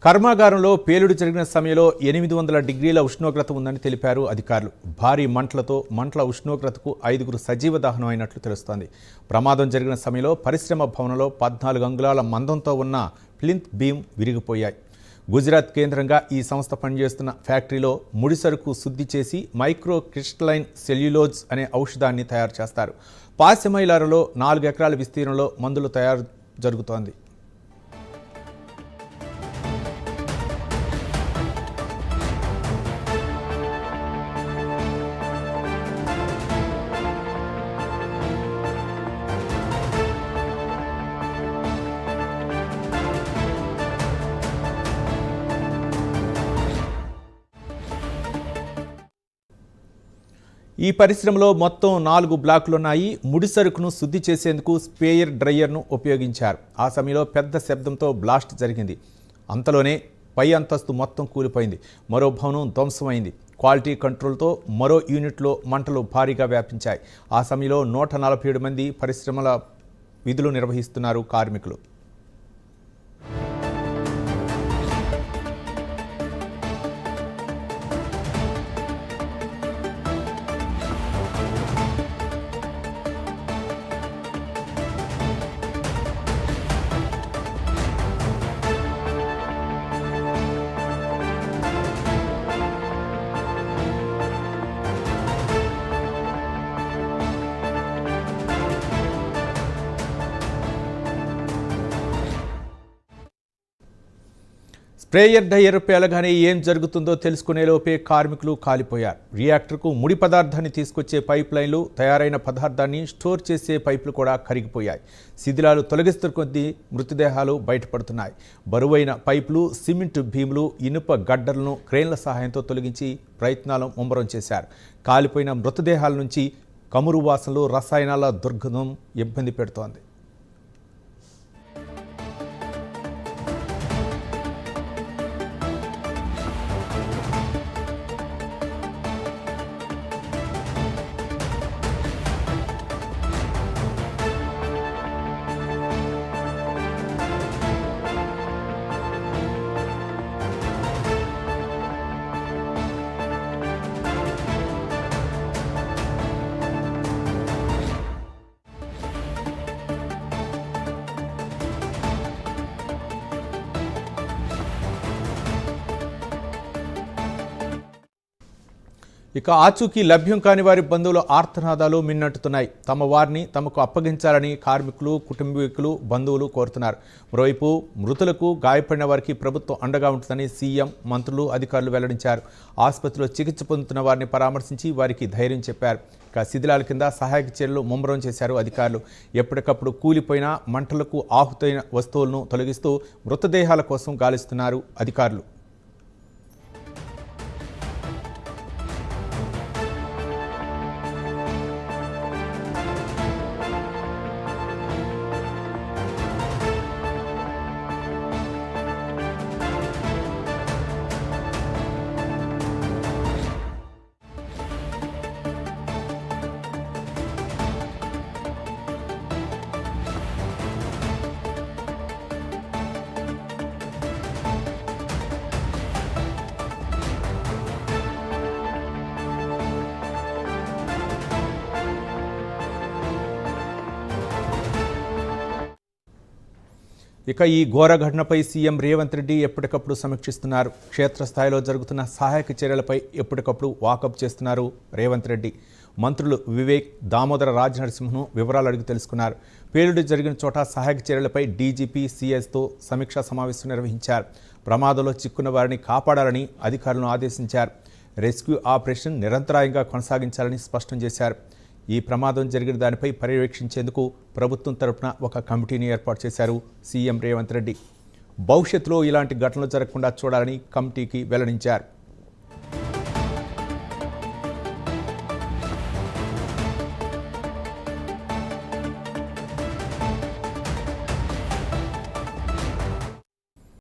కర్మాగారంలో పేలుడు జరిగిన సమయంలో 800 డిగ్రీల ఉష్ణోగ్రత ఉందని తెలిపారు అధికారులు. భారీ మంటల ఉష్ణోగ్రతకు 5గురు సజీవ దహనం అయినట్లు తెలుస్తోంది. ప్రమాదం జరిగిన సమయంలో పరిశ్రమ భవనంలో 14 అంగుళాల మందంతో ఉన్న ప్లింత్ బీమ్ విరిగిపోయాయి. గుజరాత్ కేంద్రంగా ఈ సంస్థ పనిచేస్తున్న ఫ్యాక్టరీలో ముడిసరుకు శుద్ధి చేసి మైక్రో క్రిస్టలైన్ సెల్యులోజ్ అనే ఔషధాన్ని తయారు చేస్తారు. పాశమైలారులో 4 ఎకరాల విస్తీర్ణంలో మందులు తయారు జరుగుతోంది. ఈ పరిశ్రమలో మొత్తం 4 బ్లాకులున్నాయి. ముడిసరుకును శుద్ధి చేసేందుకు స్ప్రేయర్ డ్రైయర్ను ఉపయోగించారు. ఆ సమయంలో పెద్ద శబ్దంతో బ్లాస్ట్ జరిగింది. అంతలోనే పై అంతస్తు మొత్తం కూలిపోయింది. మరో భవనం ధ్వంసమైంది. క్వాలిటీ కంట్రోల్తో మరో యూనిట్లో మంటలు భారీగా వ్యాపించాయి. ఆ సమయంలో 147 మంది పరిశ్రమల విధులు నిర్వహిస్తున్నారు కార్మికులు. స్ప్రేయర్ డ్రైయర్ పేలగానే ఏం జరుగుతుందో తెలుసుకునేలోపే కార్మికులు కాలిపోయారు. రియాక్టర్కు ముడి పదార్థాన్ని తీసుకొచ్చే పైప్ లైన్లు, తయారైన పదార్థాన్ని స్టోర్ చేసే పైపులు కూడా కరిగిపోయాయి. శిథిలాలు తొలగిస్తున్న కొద్దీ మృతదేహాలు బయటపడుతున్నాయి. బరువైన పైపులు, సిమెంట్ భీములు, ఇనుప గడ్డలను క్రేన్ల సహాయంతో తొలగించి ప్రయత్నాలు ముమ్మరం చేశారు. కాలిపోయిన మృతదేహాల నుంచి కమురు వాసనలు, రసాయనాల దుర్గంధం ఇబ్బంది పెడుతోంది. ఇక ఆచూకీ లభ్యం కాని వారి బంధువుల ఆర్తనాదాలు మిన్నట్టుతున్నాయి. తమ వారిని తమకు అప్పగించాలని కార్మికులు, కుటుంబీకులు, బంధువులు కోరుతున్నారు. మరోవైపు మృతులకు, గాయపడిన వారికి ప్రభుత్వం అండగా ఉంటుందని సీఎం, మంత్రులు, అధికారులు వెల్లడించారు. ఆసుపత్రిలో చికిత్స పొందుతున్న వారిని పరామర్శించి వారికి ధైర్యం చెప్పారు. ఇక శిథిలాల కింద సహాయక చర్యలు ముమ్మరం చేశారు అధికారులు. ఎప్పటికప్పుడు కూలిపోయిన మంటలకు ఆహుతైన వస్తువులను తొలగిస్తూ మృతదేహాల కోసం గాలిస్తున్నారు అధికారులు. ఇక ఈ ఘోర ఘటనపై సీఎం రేవంత్ రెడ్డి ఎప్పటికప్పుడు సమీక్షిస్తున్నారు. క్షేత్రస్థాయిలో జరుగుతున్న సహాయక చర్యలపై ఎప్పటికప్పుడు వాకప్ చేస్తున్నారు రేవంత్ రెడ్డి. మంత్రులు వివేక్, దామోదర రాజనరసింహను వివరాలు అడిగి తెలుసుకున్నారు. పేలుడు జరిగిన చోట సహాయక చర్యలపై డీజీపీ, సీఎస్తో సమీక్షా సమావేశం నిర్వహించారు. ప్రమాదంలో చిక్కున్న వారిని కాపాడాలని అధికారులను ఆదేశించారు. రెస్క్యూ ఆపరేషన్ నిరంతరాయంగా కొనసాగించాలని స్పష్టం చేశారు. ఈ ప్రమాదం జరిగిన దానిపై పర్యవేక్షించేందుకు ప్రభుత్వం తరపున ఒక కమిటీని ఏర్పాటు చేశారు సీఎం రేవంత్ రెడ్డి. భవిష్యత్తులో ఇలాంటి ఘటనలు జరగకుండా చూడాలని కమిటీకి వెల్లడించారు.